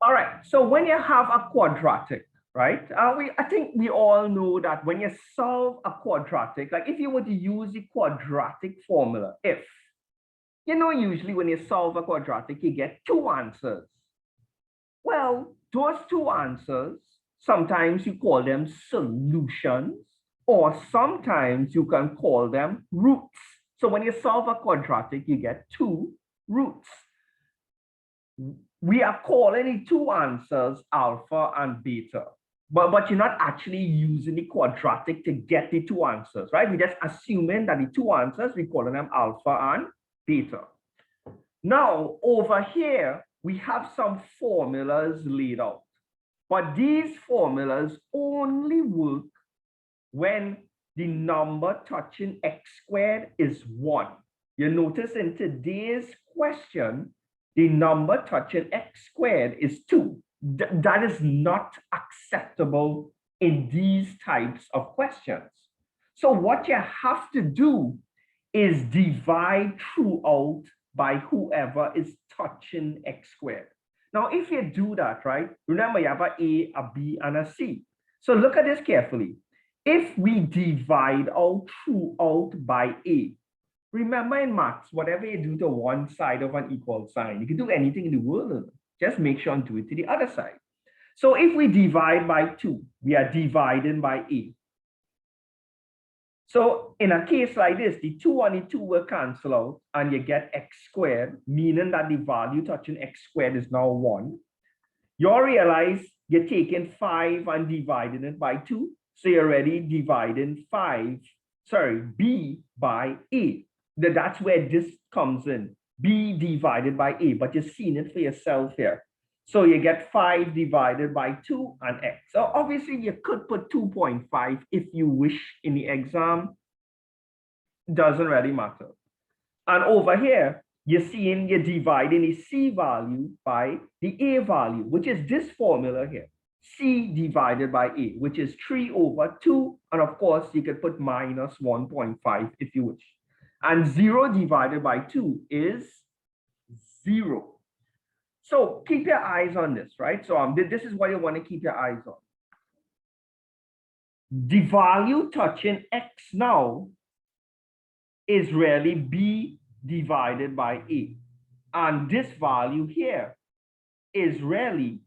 All right, so when you have a quadratic, right? I think we all know that when you solve a quadratic, like if you were to use the quadratic formula, if, usually when you solve a quadratic, you get two answers. Well, those two answers, sometimes you call them solutions, or sometimes you can call them roots. So when you solve a quadratic, you get two roots. We are calling the two answers alpha and beta, but you're not actually using the quadratic to get the two answers, right? We're just assuming that the two answers, we're calling them alpha and beta. Now, over here, we have some formulas laid out, but these formulas only work when the number touching x squared is 1. You notice in today's question, the number touching x squared is 2. That is not acceptable in these types of questions. So what you have to do is divide throughout by whoever is touching x squared. Now, if you do that, right, remember you have a B, and a C. So look at this carefully. If we divide out throughout by A, remember in maths, whatever you do to one side of an equal sign, you can do anything in the world, just make sure and do it to the other side. So if we divide by 2, we are dividing by A. So in a case like this, the 2 and the 2 will cancel out and you get x squared, meaning that the value touching x squared is now 1. You realize you're taking 5 and dividing it by 2. So you're already dividing B by A. That's where this comes in, B divided by A, but you're seeing it for yourself here. So you get 5 divided by 2 and x. So obviously you could put 2.5 if you wish in the exam. Doesn't really matter. And over here, you're seeing you're dividing the C value by the A value, which is this formula here. C divided by A, which is 3 over 2. And of course, you could put minus 1.5 if you wish. And 0 divided by 2 is 0. So keep your eyes on this, right? So this is what you want to keep your eyes on. The value touching x now is really B divided by A. And this value here is really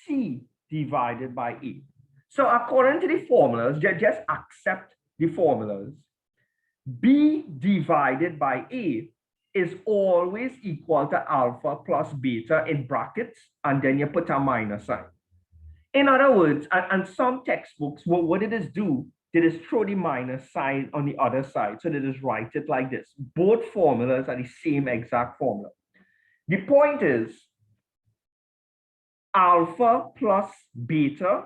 C divided by A. So according to the formulas, just accept the formulas. B divided by A is always equal to alpha plus beta in brackets, and then you put a minus sign. In other words, and some textbooks, what it is do, they just throw the minus sign on the other side. So they just write it like this. Both formulas are the same exact formula. The point is, alpha plus beta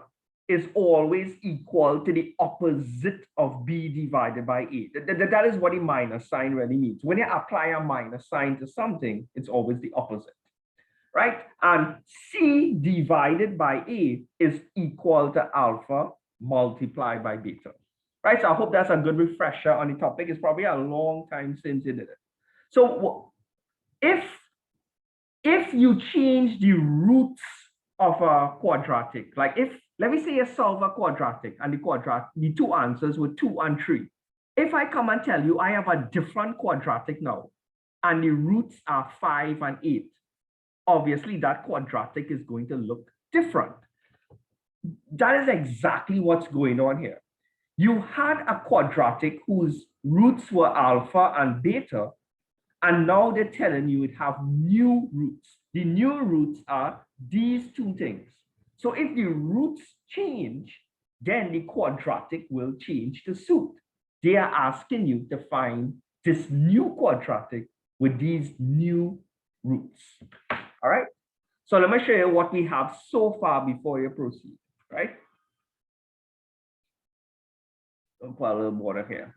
is always equal to the opposite of B divided by A. That is what the minus sign really means. When you apply a minus sign to something, it's always the opposite, right? And C divided by A is equal to alpha multiplied by beta, right? So I hope that's a good refresher on the topic. It's probably a long time since you did it. So if you change the roots of a quadratic, like if, let me say you solve a quadratic and the two answers were 2 and 3. If I come and tell you I have a different quadratic now, and the roots are 5 and 8, obviously that quadratic is going to look different. That is exactly what's going on here. You had a quadratic whose roots were alpha and beta, and now they're telling you it have new roots. The new roots are these two things. So if the roots change, then the quadratic will change to suit. They are asking you to find this new quadratic with these new roots. All right. So let me show you what we have so far before you proceed, right? Don't put a little border here.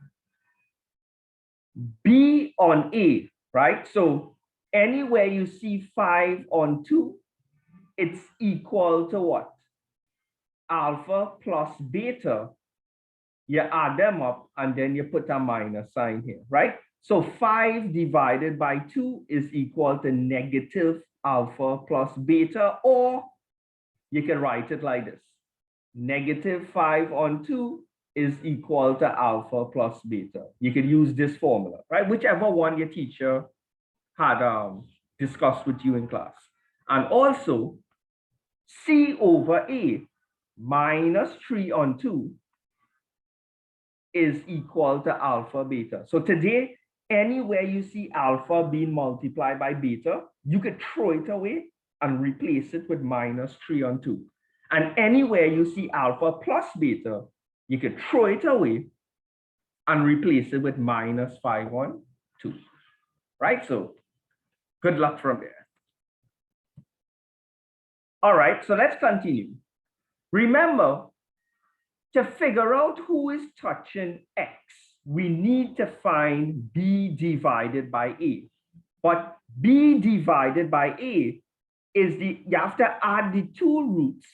B on A, right? So anywhere you see 5 on 2, it's equal to what? Alpha plus beta. You add them up and then you put a minus sign here, right? So 5 divided by 2 is equal to negative alpha plus beta, or you can write it like this. Negative 5 on 2 is equal to alpha plus beta. You can use this formula, right? Whichever one your teacher had discussed with you in class. And also, C over A minus 3 on 2 is equal to alpha beta. So today, anywhere you see alpha being multiplied by beta, you could throw it away and replace it with minus 3 on 2. And anywhere you see alpha plus beta, you could throw it away and replace it with minus 5 on 2. Right? So good luck from there. All right, so let's continue. Remember, to figure out who is touching X, we need to find B divided by A. But B divided by A is you have to add the two roots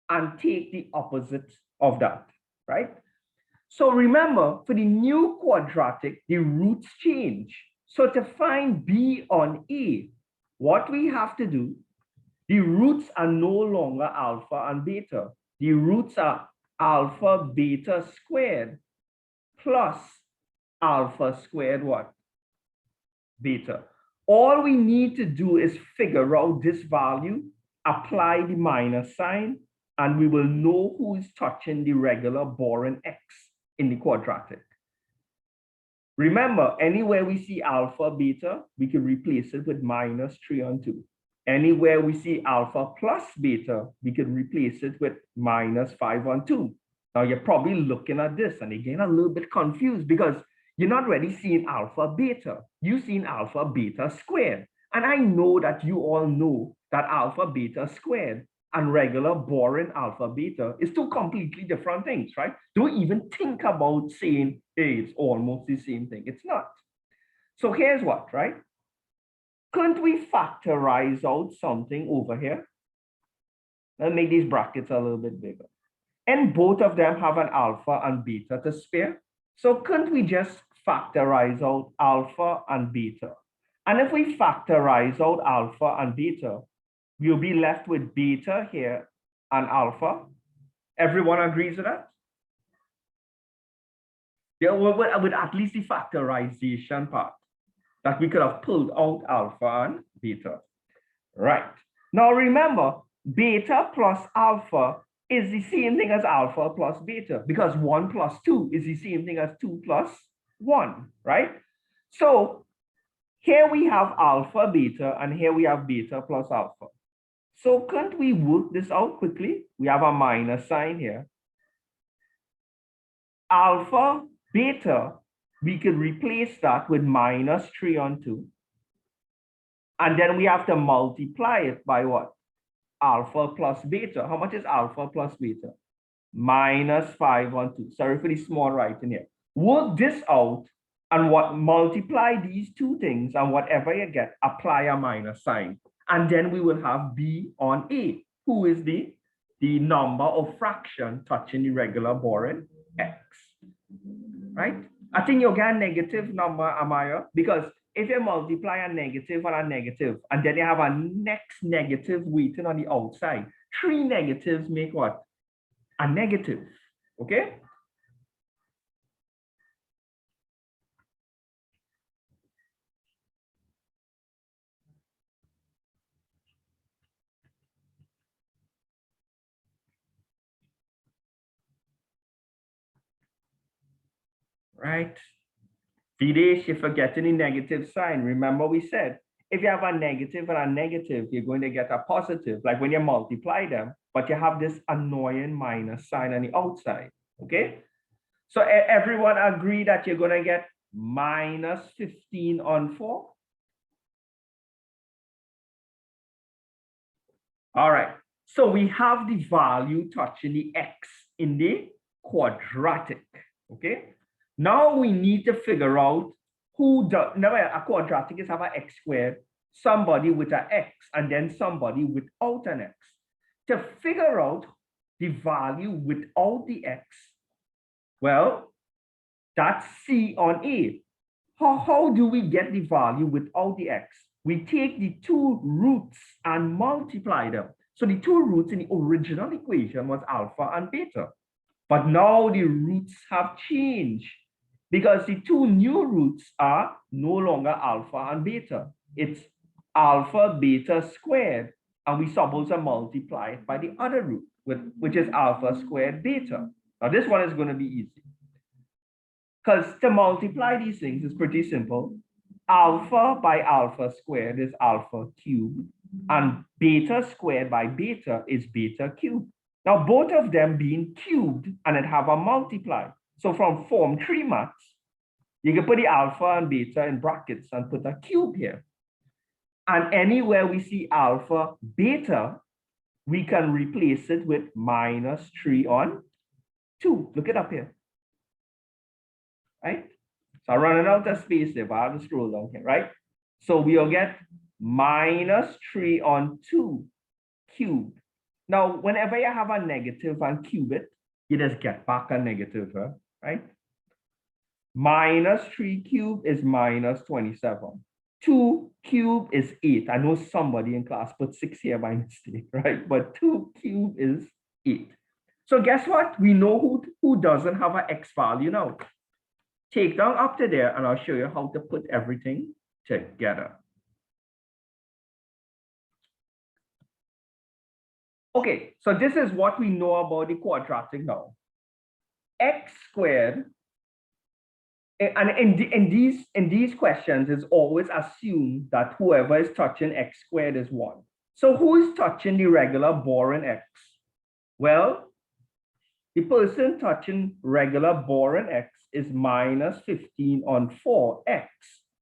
and take the opposite of that, right? So remember, for the new quadratic, the roots change. So to find B on A, what we have to do, the roots are no longer alpha and beta. The roots are alpha beta squared plus alpha squared what? Beta. All we need to do is figure out this value, apply the minus sign, and we will know who is touching the regular boring X in the quadratic. Remember, anywhere we see alpha beta, we can replace it with minus 3 on 2. Anywhere we see alpha plus beta, we can replace it with minus 5 on 2. Now you're probably looking at this and again a little bit confused because you're not really seeing alpha beta. You've seen alpha beta squared. And I know that you all know that alpha beta squared and regular boring alpha beta is two completely different things, right? Don't even think about saying, hey, it's almost the same thing. It's not. So here's what, right? Couldn't we factorize out something over here? Let's make these brackets a little bit bigger. And both of them have an alpha and beta to spare. So couldn't we just factorize out alpha and beta? And if we factorize out alpha and beta, we'll be left with beta here and alpha. Everyone agrees with that? Yeah, with at least the factorization part, that we could have pulled out alpha and beta. Right. Now remember, beta plus alpha is the same thing as alpha plus beta because 1 plus 2 is the same thing as 2 plus 1, right? So here we have alpha beta and here we have beta plus alpha. So can't we work this out quickly? We have a minus sign here. Alpha beta, we could replace that with minus 3 on 2. And then we have to multiply it by what? Alpha plus beta. How much is alpha plus beta? Minus 5 on 2. Sorry for the small writing here. Work this out and what multiply these two things and whatever you get, apply a minus sign. And then we will have B on A, who is the number of fraction touching the regular boring X, right? I think you'll get a negative number, Amaya, because if you multiply a negative and then you have a next negative waiting on the outside, 3 negatives make what? A negative, okay? Right? Videsh, you're forgetting the negative sign. Remember we said, if you have a negative and a negative, you're going to get a positive, like when you multiply them, but you have this annoying minus sign on the outside, okay? So everyone agree that you're going to get minus 15 on 4? All right, so we have the value touching the X in the quadratic, okay? Now we need to figure out who does, now a quadratic is have an X squared, somebody with an X, and then somebody without an X. To figure out the value without the X, well, that's C on A. How do we get the value without the X? we take the two roots and multiply them. So the two roots in the original equation was alpha and beta. But now the roots have changed because the two new roots are no longer alpha and beta. It's alpha beta squared. And we supposed to multiply it by the other root, which is alpha squared beta. Now this one is going to be easy. Because to multiply these things is pretty simple. Alpha by alpha squared is alpha cubed, and beta squared by beta is beta cubed. Now, both of them being cubed and it have a multiply. So from Form 3 maths, you can put the alpha and beta in brackets and put a cube here. And anywhere we see alpha beta, we can replace it with minus 3 on 2. Look it up here. Right? So I'm running out of space there, but I have to scroll down here, right? So we'll get minus 3 on 2 cubed. Now, whenever you have a negative and cube it, you just get back a negative, right? Minus 3 cubed is minus 27. 2 cubed is 8. I know somebody in class put 6 here by mistake, right? But 2 cubed is 8. So guess what? We know who doesn't have an x value now. Take down up to there, and I'll show you how to put everything together. Okay, so this is what we know about the quadratic now. X squared, and in these questions, it's always assumed that whoever is touching x squared is 1. So who is touching the regular boring x? Well, the person touching regular boring x is minus 15 on 4x.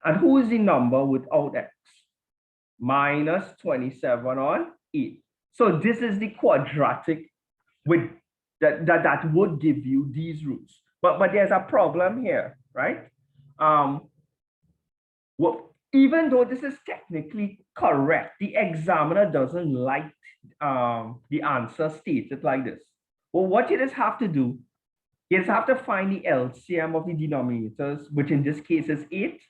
And who is the number without x? Minus 27 on 8. So this is the quadratic with that would give you these roots. But there's a problem here, right? Well, even though this is technically correct, the examiner doesn't like the answer stated like this. Well, what you just have to do, you just have to find the LCM of the denominators, which in this case is 8,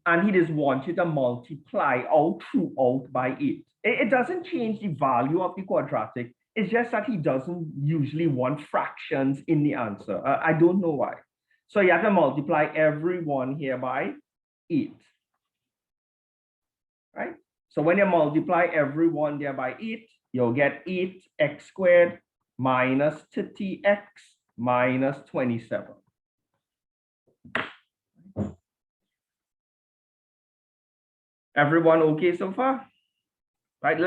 and he just wants you to multiply out throughout by 8. It doesn't change the value of the quadratic. It's just that he doesn't usually want fractions in the answer. I don't know why. So you have to multiply every one here by 8. Right? So when you multiply every one there by 8, you'll get 8x squared minus 30x minus 27. Everyone okay so far? Right,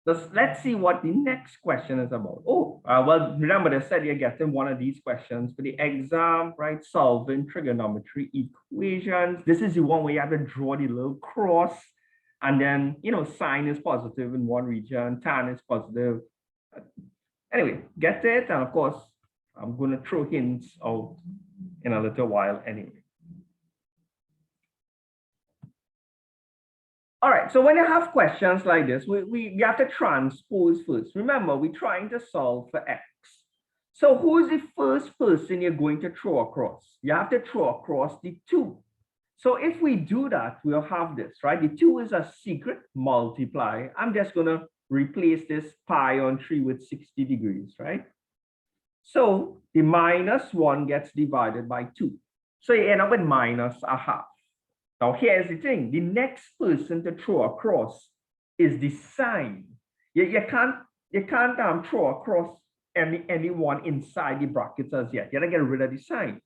let's see what the next question is about. Oh, well, remember they said you're getting one of these questions for the exam, right? Solving trigonometry equations. This is the one where you have to draw the little cross, and then, you know, sine is positive in one region, tan is positive. Anyway, get it, and of course, I'm going to throw hints out in a little while anyway. All right, so when you have questions like this, we have to transpose first. Remember, we're trying to solve for x. So who is the first person you're going to throw across? You have to throw across the 2. So if we do that, we'll have this, right? The 2 is a secret multiply. I'm just going to replace this pi on 3 with 60 degrees, right? So the minus 1 gets divided by 2. So you end up with minus a half. Now, here's the thing. The next person to throw across is the sign. You can't throw across anyone inside the brackets as yet. You gotta get rid of the sign.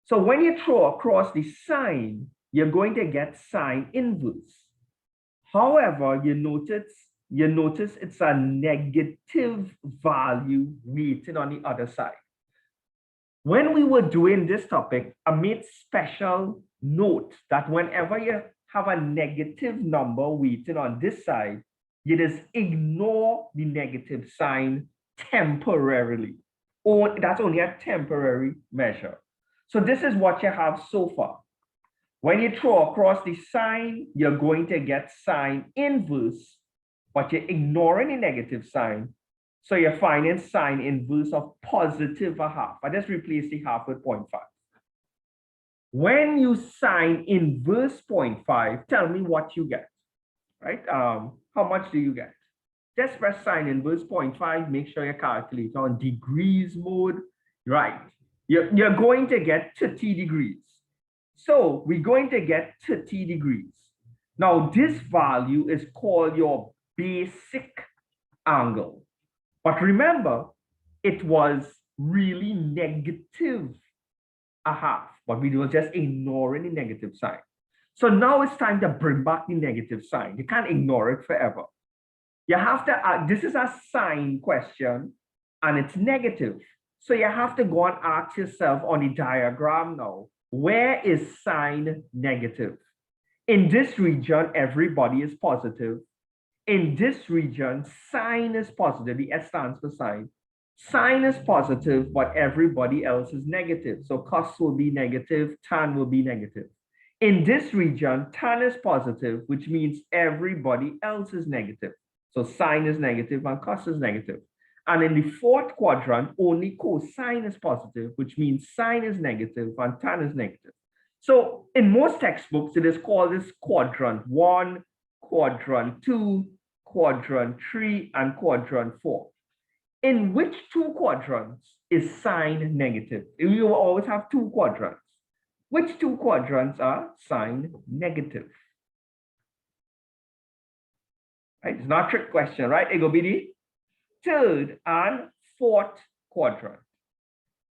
So when you throw across the sign, you're going to get sign inverse. However, you notice it's a negative value weighted on the other side. When we were doing this topic, I made special note that whenever you have a negative number weighted on this side, you just ignore the negative sign temporarily. Or that's only a temporary measure. So this is what you have so far. When you throw across the sign, you're going to get sign inverse, but you're ignoring the negative sign. So you're finding sign inverse of positive a half. I just replace the half with 0.5. When you sine inverse 0.5, tell me what you get, right? How much do you get? Just press sine inverse 0.5, make sure your calculator on degrees mode, right? You're going to get 30 degrees. So we're going to get 30 degrees. Now this value is called your basic angle. But remember, it was really negative a half, but we were just ignoring the negative sign. So now it's time to bring back the negative sign. You can't ignore it forever. You have to, this is a sign question and it's negative. So you have to go and ask yourself on the diagram now, where is sign negative? In this region, everybody is positive. In this region, sign is positive. The S stands for sign. Sign is positive, but everybody else is negative. So cos will be negative, tan will be negative. In this region, tan is positive, which means everybody else is negative. So sine is negative and cos is negative. And in the fourth quadrant, only cosine is positive, which means sine is negative and tan is negative. So in most textbooks, it is called this quadrant 1, quadrant 2, quadrant 3, and quadrant 4. In which two quadrants is sine negative? You will always have two quadrants. Which two quadrants are sine negative? Right? It's not a trick question, right? It will be the third and fourth quadrant.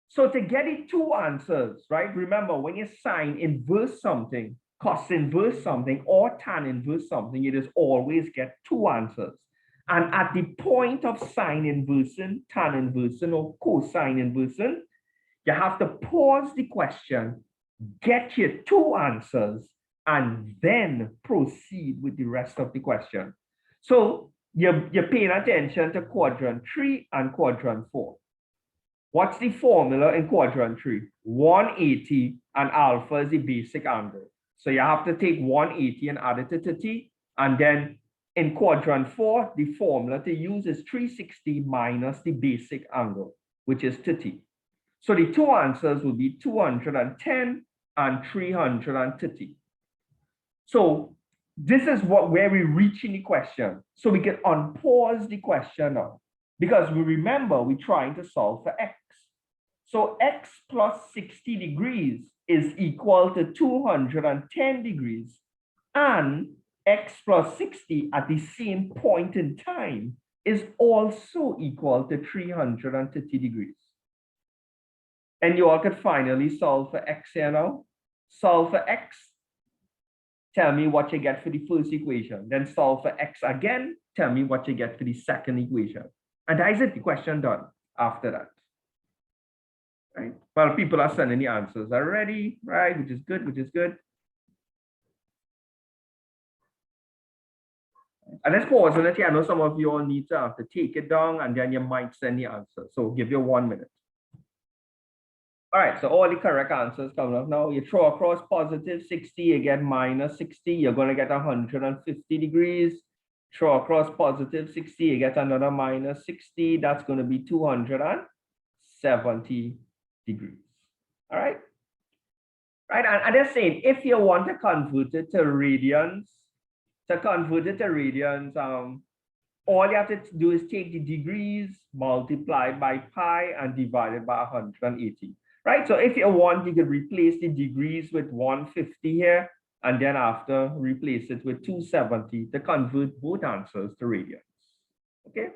So to get the two answers, right? Remember, when you sine inverse something, cos inverse something, or tan inverse something, it is always get two answers. And at the point of sine inversing, tan inversing, or cosine inversing, you have to pause the question, get your two answers, and then proceed with the rest of the question. So you're paying attention to quadrant 3 and quadrant 4. What's the formula in quadrant 3? 180 and alpha is the basic angle. So you have to take 180 and add it to 30. And then in quadrant 4, the formula to use is 360 minus the basic angle, which is 30. So the two answers will be 210 and 330. So this is where we reach in the question. So we can unpause the question now. Because we remember we're trying to solve for x. So x plus 60 degrees is equal to 210 degrees. And x plus 60 at the same point in time is also equal to 330 degrees. And you all could finally solve for x here now. Solve for x. Tell me what you get for the first equation. Then solve for x again. Tell me what you get for the second equation. And that is it, the question done after that. Right? Well, people are sending the answers already, right? Which is good, which is good. And let's pause on it. I know some of you all need to have to take it down and then you might send the answer. So give you 1 minute. All right, so all the correct answers coming up now. You throw across positive 60, you get minus 60, you're going to get 150 degrees. Throw across positive 60, you get another minus 60. That's going to be 270 degrees. All right. Right. And they're saying if you want to convert it to radians, all you have to do is take the degrees, multiply by pi, and divide it by 180. Right. So if you want, you could replace the degrees with 150 here. And then after, replace it with 270 to convert both answers to radians. Okay,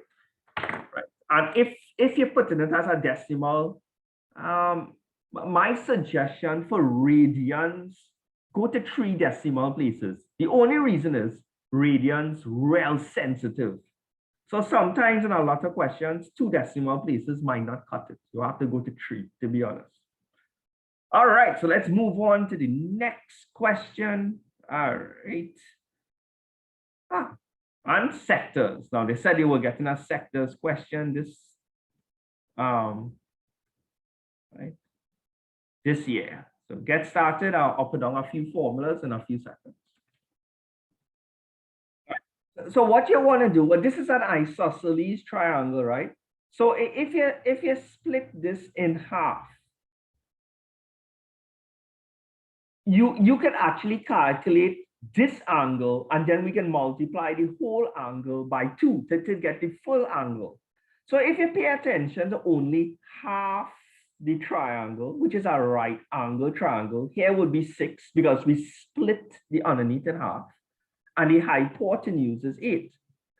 right. And if you're putting it as a decimal, my suggestion for radians, go to 3 decimal places. The only reason is radians real sensitive. So sometimes in a lot of questions, 2 decimal places might not cut it. You have to go to 3, to be honest. All right, so let's move on to the next question. All right. And sectors. Now they said they were getting a sectors question this year. So get started. I'll put down a few formulas in a few seconds. So what you want to do, well, this is an isosceles triangle, right? So if you split this in half, you can actually calculate this angle, and then we can multiply the whole angle by 2 to get the full angle. So if you pay attention to only half the triangle, which is a right angle triangle, here would be 6 because we split the underneath in half, and the hypotenuse is 8.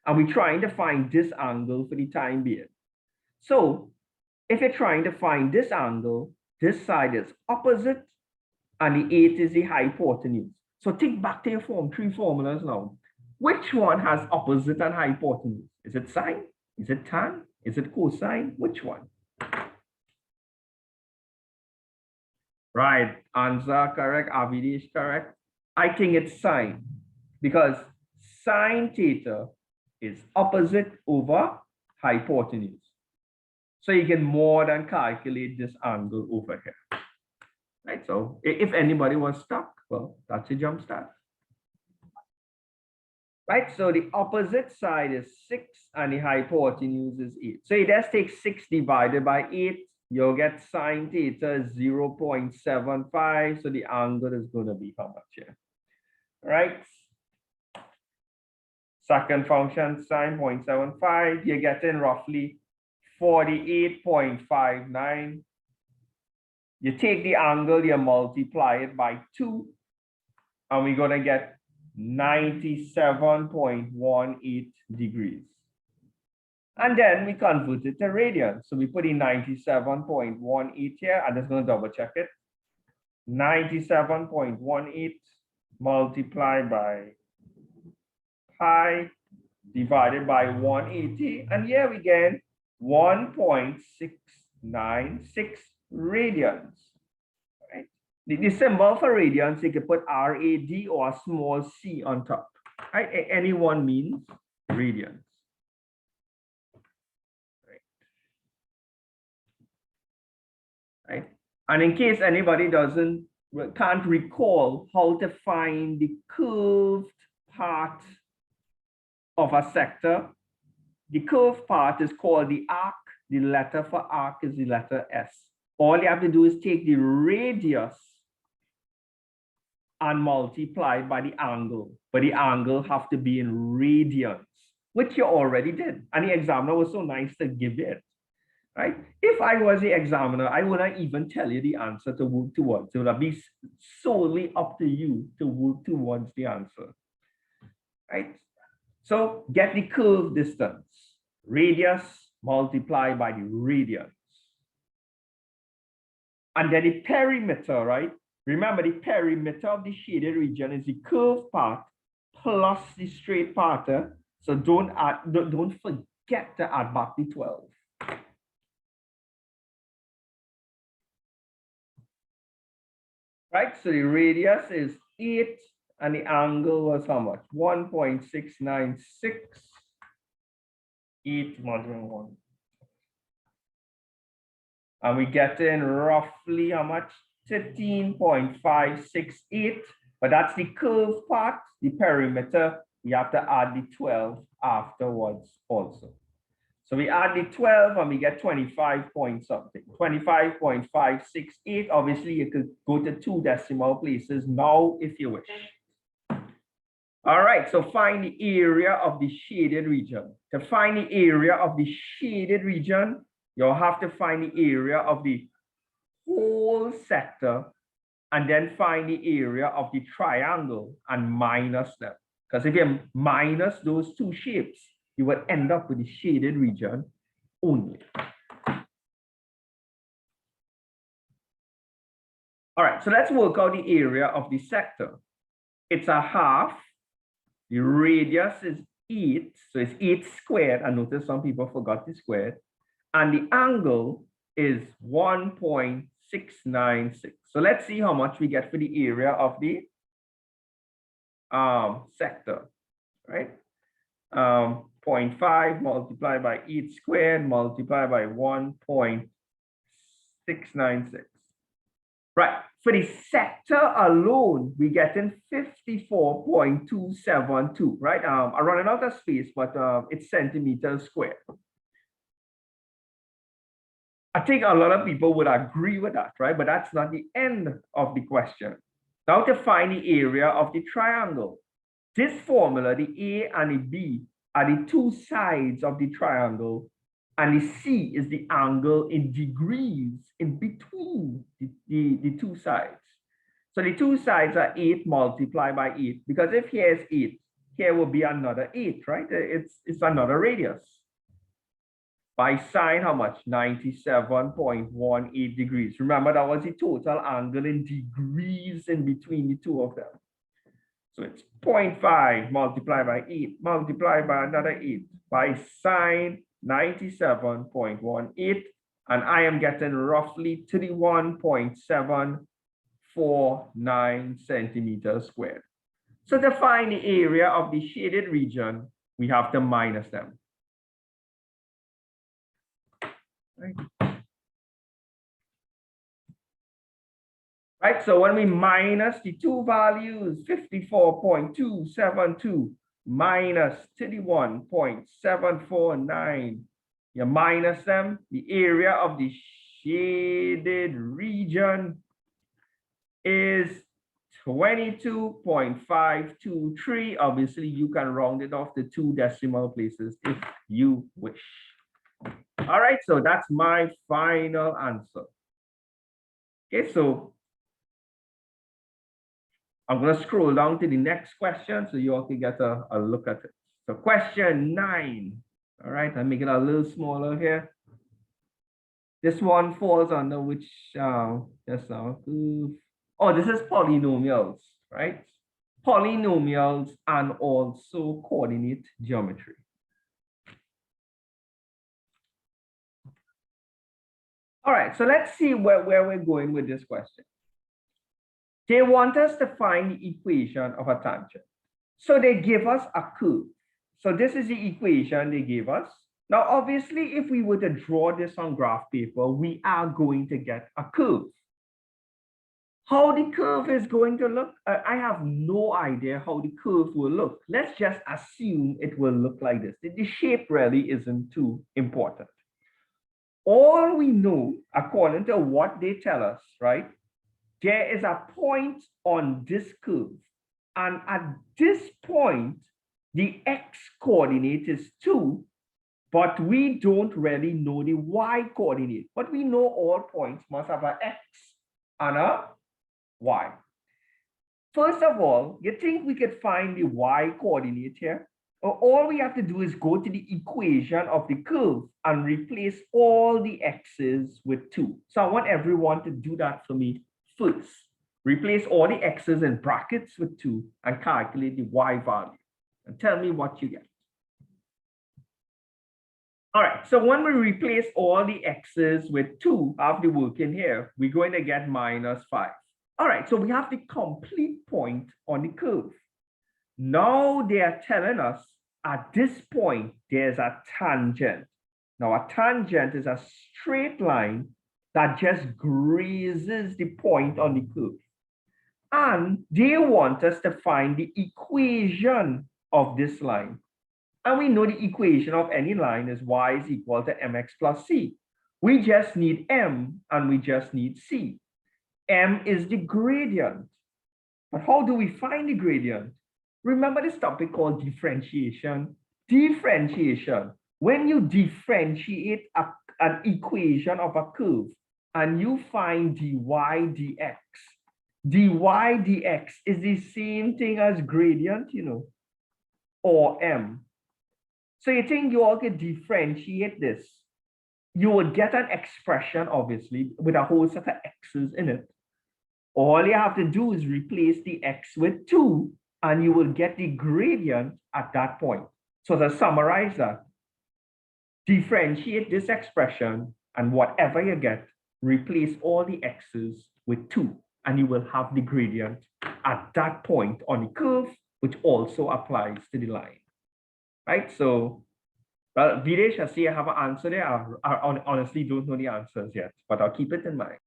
And we're trying to find this angle for the time being. So if you're trying to find this angle, this side is opposite, and the 8 is the hypotenuse. So think back to your form 3 formulas now. Which one has opposite and hypotenuse? Is it sine? Is it tan? Is it cosine? Which one? Right, answer correct, Avidesh correct. I think it's sine, because sine theta is opposite over hypotenuse. So you can more than calculate this angle over here. Right, so if anybody was stuck, well, that's a jump start. Right, so the opposite side is 6 and the hypotenuse is 8. So you just take 6 divided by 8, you'll get sine theta is 0.75. So the angle is going to be how much here? Right. Second function, sine 0.75, you're getting roughly 48.59. You take the angle, you multiply it by 2, and we're going to get 97.18 degrees. And then we convert it to radians. So we put in 97.18 here. I'm just going to double check it. 97.18 multiplied by pi divided by 180. And here we get 1.696 radians. Right? The symbol for radians, you can put RAD or a small c on top. Right? Any one means radians. Right? And in case anybody can't recall how to find the curved part of a sector, the curved part is called the arc. The letter for arc is the letter S. All you have to do is take the radius and multiply by the angle, but the angle have to be in radians, which you already did. And the examiner was so nice to give it. Right? If I was the examiner, I wouldn't even tell you the answer to work towards. It would be solely up to you to work towards the answer. Right? So get the curve distance. Radius multiplied by the radians. And then the perimeter, right? Remember, the perimeter of the shaded region is the curved part plus the straight part. So don't forget to add back the 12. Right, so the radius is 8 and the angle was how much? 1.696. 8 multiplied 1. And we get in roughly how much? 13.568. But that's the curved part, the perimeter. We have to add the 12 afterwards also. So we add the 12 and we get 25 point something, 25.568. Obviously, you could go to 2 decimal places now if you wish. All right, so find the area of the shaded region. To find the area of the shaded region, you'll have to find the area of the whole sector and then find the area of the triangle and minus them. Because if you minus those 2 shapes, you will end up with the shaded region only. All right, so let's work out the area of the sector. It's a half. The radius is 8, so it's 8 squared. I noticed some people forgot the squared. And the angle is 1.696. So let's see how much we get for the area of the sector, right? 0.5 multiplied by 8 squared multiplied by 1.696. Right, for the sector alone, we get in 54.272, right? I'm running out of space, but it's centimeters squared. I think a lot of people would agree with that, right? But that's not the end of the question. Now to find the area of the triangle. This formula, the A and the B, are the two sides of the triangle, and the C is the angle in degrees in between the two sides. So the two sides are 8 multiplied by 8, because if here is 8, here will be another 8, right? It's another radius. By sine, how much? 97.18 degrees. Remember, that was the total angle in degrees in between the two of them. So it's 0.5 multiplied by 8, multiplied by another 8, by sine 97.18, and I am getting roughly 31.749 centimeters squared. So to find the area of the shaded region, we have to minus them. Right, so when we minus the two values, 54.272 minus 31.749, you minus them, the area of the shaded region is 22.523. Obviously, you can round it off to 2 decimal places if you wish. All right, so that's my final answer. Okay, so I'm going to scroll down to the next question so you all can get a look at it. So question 9. All right, I'll make it a little smaller here. This one falls under which, oh, this is polynomials, right? Polynomials and also coordinate geometry. All right, so let's see where we're going with this question. They want us to find the equation of a tangent. So they give us a curve. So this is the equation they gave us. Now, obviously, if we were to draw this on graph paper, we are going to get a curve. How the curve is going to look, I have no idea how the curve will look. Let's just assume it will look like this. The shape really isn't too important. All we know, according to what they tell us, right? There is a point on this curve, and at this point, the x coordinate is 2, but we don't really know the y coordinate. But we know all points must have an x and a y. First of all, you think we could find the y coordinate here? All we have to do is go to the equation of the curve and replace all the x's with 2. So I want everyone to do that for me first. Replace all the x's in brackets with 2 and calculate the y value. And tell me what you get. All right, so when we replace all the x's with 2 after working here, we're going to get minus 5. All right, so we have the complete point on the curve. Now they are telling us at this point, there's a tangent. Now a tangent is a straight line that just grazes the point on the curve. And they want us to find the equation of this line. And we know the equation of any line is y is equal to mx plus c. We just need m and we just need c. M is the gradient. But how do we find the gradient? Remember this topic called differentiation? Differentiation. When you differentiate an equation of a curve and you find dy dx, dy dx is the same thing as gradient, you know, or m. So you think you all could differentiate this. You would get an expression, obviously, with a whole set of x's in it. All you have to do is replace the x with 2, and you will get the gradient at that point. So to summarize that, differentiate this expression, and whatever you get, replace all the x's with 2, and you will have the gradient at that point on the curve, which also applies to the line. Right? So, well, Videsh, I see I have an answer there. I honestly don't know the answers yet, but I'll keep it in mind.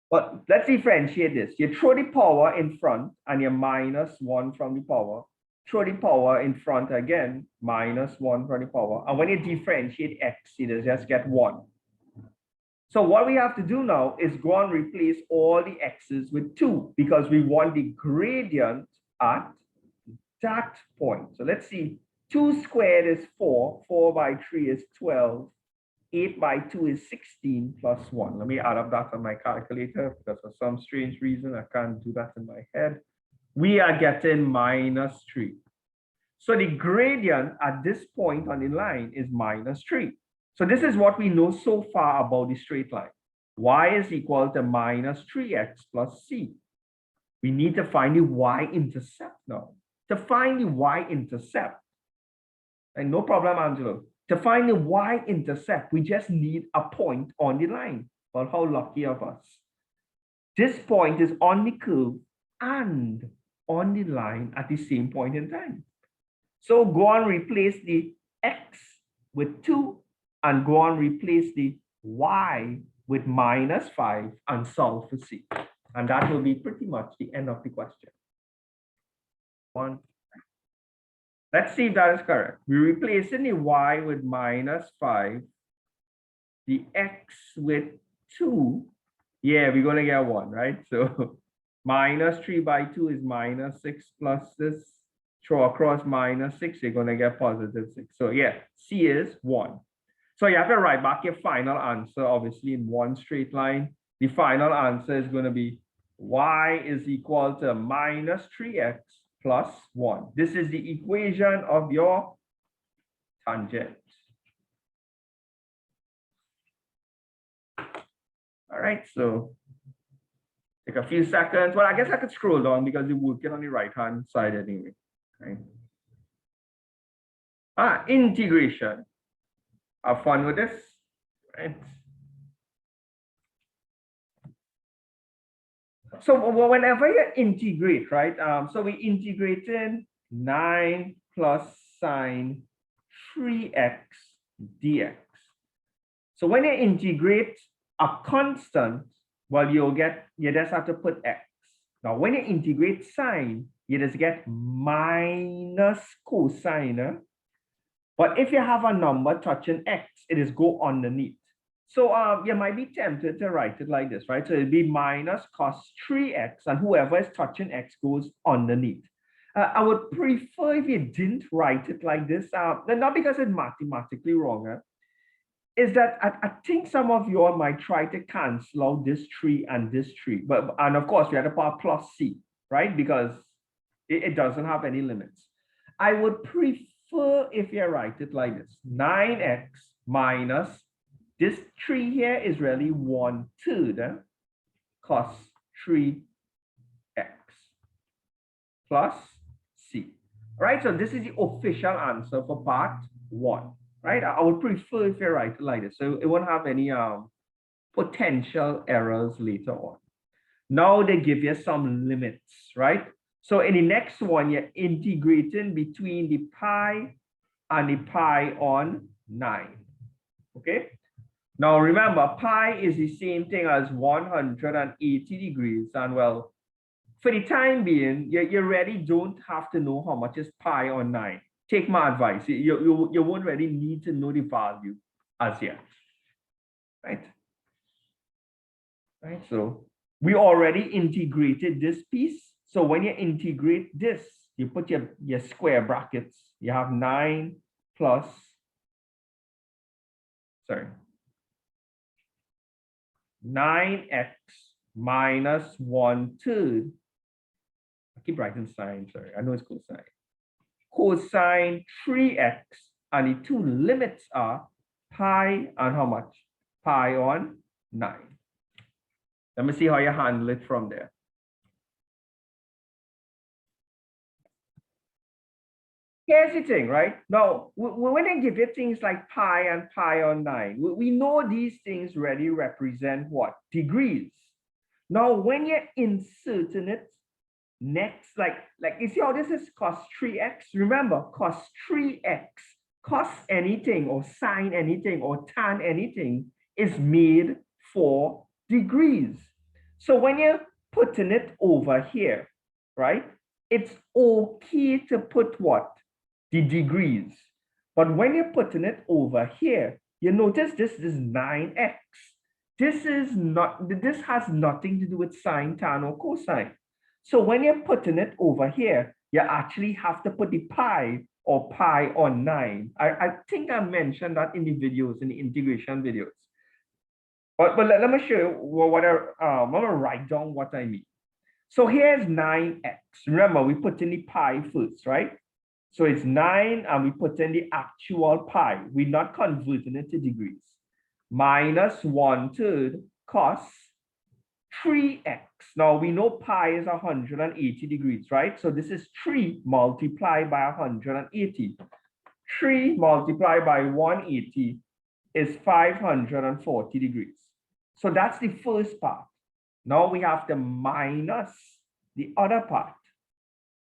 But let's differentiate this. You throw the power in front and you minus 1 from the power. Throw the power in front again, minus 1 from the power. And when you differentiate x, you just get 1. So what we have to do now is go and replace all the x's with 2 because we want the gradient at that point. So let's see, 2 squared is 4, 4 by 3 is 12, 8 by 2 is 16 plus 1. Let me add up that on my calculator because for some strange reason I can't do that in my head. We are getting minus 3. So the gradient at this point on the line is minus 3. So this is what we know so far about the straight line. Y is equal to minus 3x plus c. We need to find the y-intercept now. To find the y-intercept, and no problem, Angelo. To find the y-intercept, we just need a point on the line. Well, how lucky of us. This point is on the curve and on the line at the same point in time. So go and replace the x with 2 and go and replace the y with minus 5 and solve for c. And that will be pretty much the end of the question. One. Let's see if that is correct. We're replacing the y with minus 5, the x with 2. Yeah, we're going to get 1, right? So minus 3 by 2 is minus 6 plus this. Throw across minus 6, you're going to get positive 6. So yeah, C is 1. So you have to write back your final answer, obviously, in one straight line. The final answer is going to be y is equal to minus 3x plus 1. This is the equation of your tangent. All right, so take a few seconds. Well, I guess I could scroll down because we're working on the right-hand side anyway. Right? Integration. Have fun with this, right? So whenever you integrate, right? So we integrated 9 plus sine 3x dx. So when you integrate a constant, well, you just have to put x. Now, when you integrate sine, you just get minus cosine. But if you have a number touching x, it is go underneath. So you might be tempted to write it like this, right? So it'd be minus cos 3x, and whoever is touching x goes underneath. I would prefer if you didn't write it like this, not because it's mathematically wrong, is that I think some of you all might try to cancel out this 3 and this 3. And of course, we had to put plus c, right? Because it doesn't have any limits. I would prefer if you write it like this, 9x minus this 3 here is really 1/3 cos 3x plus c. Right, so this is the official answer for part 1. Right, I would prefer if you write it like this, so it won't have any potential errors later on. Now they give you some limits, right? So in the next one, you're integrating between the pi and the pi on 9. Okay. Now remember, pi is the same thing as 180 degrees. And well, for the time being, you really don't have to know how much is pi on 9. Take my advice. You won't really need to know the value as yet. Right? Right. So we already integrated this piece. So when you integrate this, you put your square brackets. You have 9 plus, sorry, 9x minus 1/3. I keep writing sine, sorry. I know it's cosine. Cosine 3x, and the two limits are pi and how much? Pi on 9. Let me see how you handle it from there. Here's the thing, right? Now, when I give you things like pi and pi on 9, we know these things really represent what? Degrees. Now, when you're inserting it next, like you see how this is cos 3x? Remember, cos 3x, cos anything or sine anything or tan anything is made for degrees. So when you're putting it over here, right? It's okay to put what? The degrees. But when you're putting it over here, you notice this is 9x. this has nothing to do with sine, tan, or cosine. So when you're putting it over here, you actually have to put the pi or pi on 9. I think I mentioned that in the videos, in the integration videos. But let me show you what I'm going to write down what I mean. So here's 9x. Remember, we put in the pi first, right? So it's 9, and we put in the actual pi. We're not converting it to degrees. Minus 1/3 cos 3x. Now, we know pi is 180 degrees, right? So this is 3 multiplied by 180. 3 multiplied by 180 is 540 degrees. So that's the first part. Now we have to minus the other part.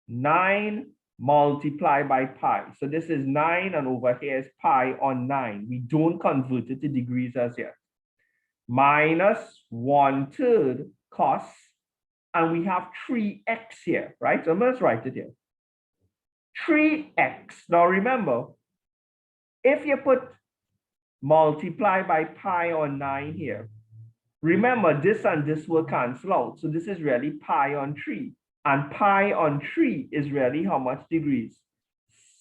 9 multiplied by pi. So this is 9, and over here is pi on 9. We don't convert it to degrees as yet. Minus 1/3 cos, and we have 3x here, right? So let's write it here. 3x. Now remember, if you put multiply by pi on 9 here, remember this and this will cancel out. So this is really pi on 3. And pi on 3 is really how much degrees?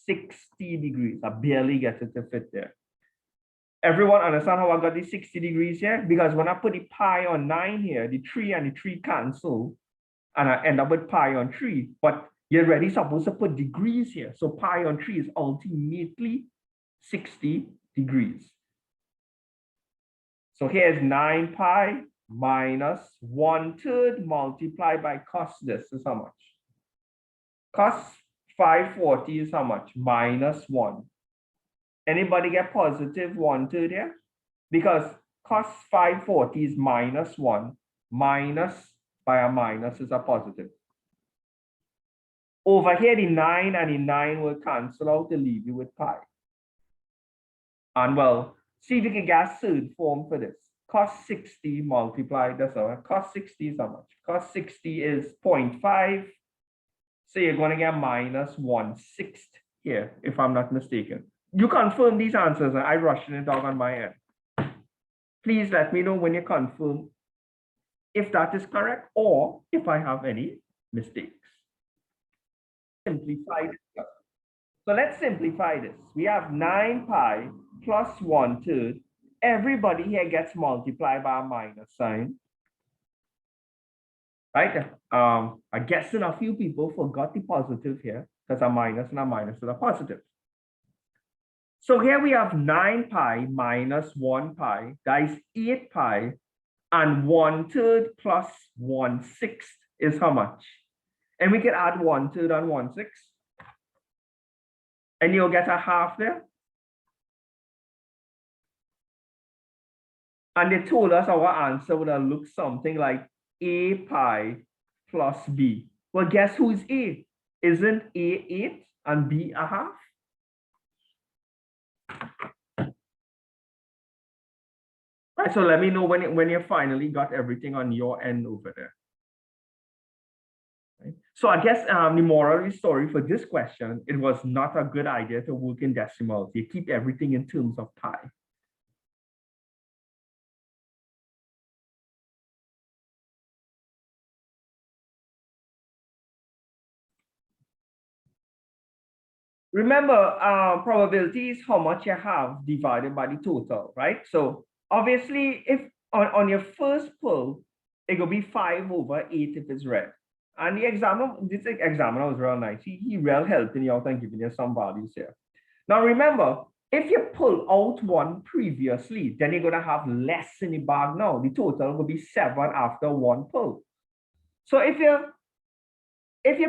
60 degrees. I barely get it to fit there. Everyone understand how I got these 60 degrees here? Because when I put the pi on 9 here, the 3 and the 3 cancel, and I end up with pi on 3. But you're really supposed to put degrees here. So pi on 3 is ultimately 60 degrees. So here's 9 pi minus 1/3 multiplied by cos this is how much? Cos 540 is how much? Minus 1. Anybody get positive 1/3 here? Because cos 540 is minus 1. Minus by a minus is a positive. Over here, the 9 and the 9 will cancel out to leave you with pi. And well, see if you can get a third form for this. Cos 60 multiplied, that's how cos 60 is how much? Cos 60 is 0.5. So you're going to get minus 1/6 here, if I'm not mistaken. You confirm these answers, and I rushed it out on my end. Please let me know when you confirm if that is correct or if I have any mistakes. Simplify this. So let's simplify this. We have 9 pi plus 1/3. Everybody here gets multiplied by a minus sign. Right? I guess a few people forgot the positive here because a minus and a minus is a positive. So here we have 9 pi minus 1 pi. That is 8 pi. And 1/3 plus 1/6 is how much? And we can add 1/3 and 1/6. And you'll get a half there. And they told us our answer would have looked something like a pi plus b. Well, guess who's a? Isn't a 8 and b a half? Right, so let me know when you finally got everything on your end over there. Right? So I guess the moral of the story for this question, it was not a good idea to work in decimals. You keep everything in terms of pi. Remember, probability is how much you have divided by the total, right? So obviously, if on your first pull, it will be 5/8 if it's red. And the examiner, this examiner was real nice. He really helping you out and giving you some values here. Now remember, if you pull out one previously, then you're going to have less in the bag now. The total will be 7 after one pull. So if you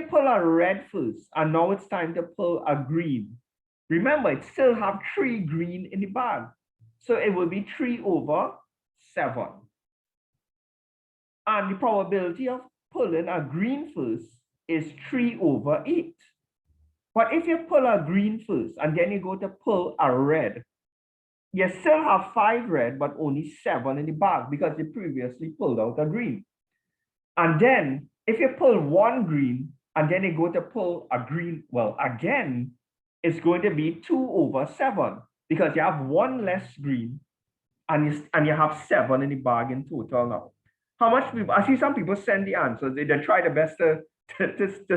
pull a red first, and now it's time to pull a green, remember, it still have 3 green in the bag. So it will be 3/7. And the probability of pulling a green first is 3/8. But if you pull a green first, and then you go to pull a red, you still have 5 red, but only 7 in the bag because you previously pulled out a green. And then if you pull 1 green and then you go to pull a green, well, again, it's going to be 2/7 because you have 1 less green and you have 7 in the bag in total now. How much people, I see some people send the answers, they try their best to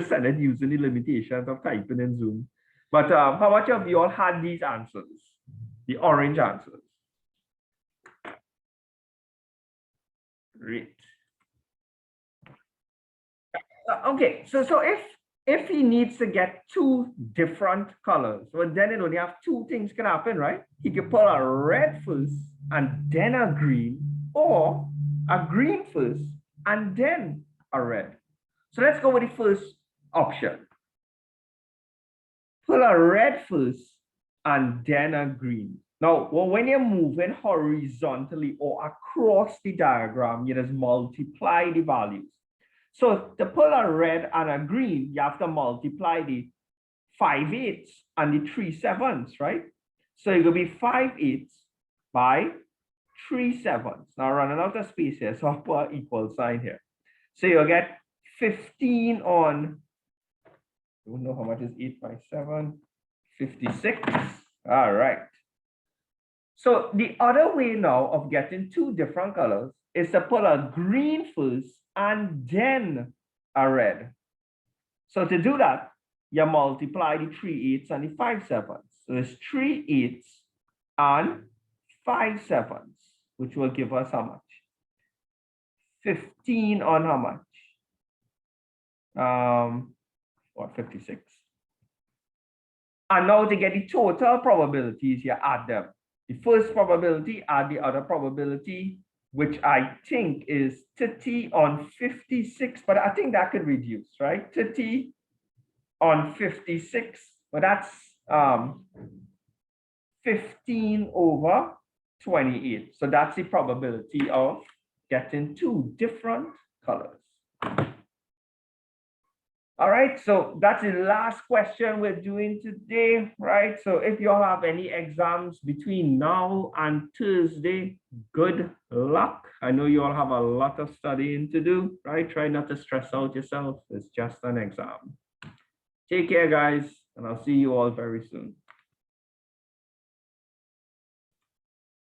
send it using the limitations of typing in Zoom. But how much of you all had these answers? The orange answers. Great. Okay, so if he needs to get 2 different colors, well, then it only have 2 things can happen, right? He could pull a red first and then a green, or a green first and then a red. So let's go with the first option. Pull a red first and then a green. Now, well, when you're moving horizontally or across the diagram, you just multiply the values. So to pull a red and a green, you have to multiply the 5/8 and the 3/7, right? So it will be 5/8 by 3/7. Now running out of space here, so I'll put an equal sign here. So you'll get 15 on, I don't know how much is 8 by 7, 56. All right. So the other way now of getting 2 different colors is to put a green first and then a red. So to do that, you multiply the 3/8 and the 5/7. So it's 3/8 and 5/7, which will give us how much? 15 on how much? What, 56? And now to get the total probabilities, you add them. The first probability, add the other probability, which I think is 30 on 56, but I think that could reduce, right? 30 on 56, but that's 15 over 28. So that's the probability of getting 2 different colors. All right, so that's the last question we're doing today, right? So if you all have any exams between now and Thursday, good luck. I know you all have a lot of studying to do, right? Try not to stress out yourself. It's just an exam. Take care, guys, and I'll see you all very soon.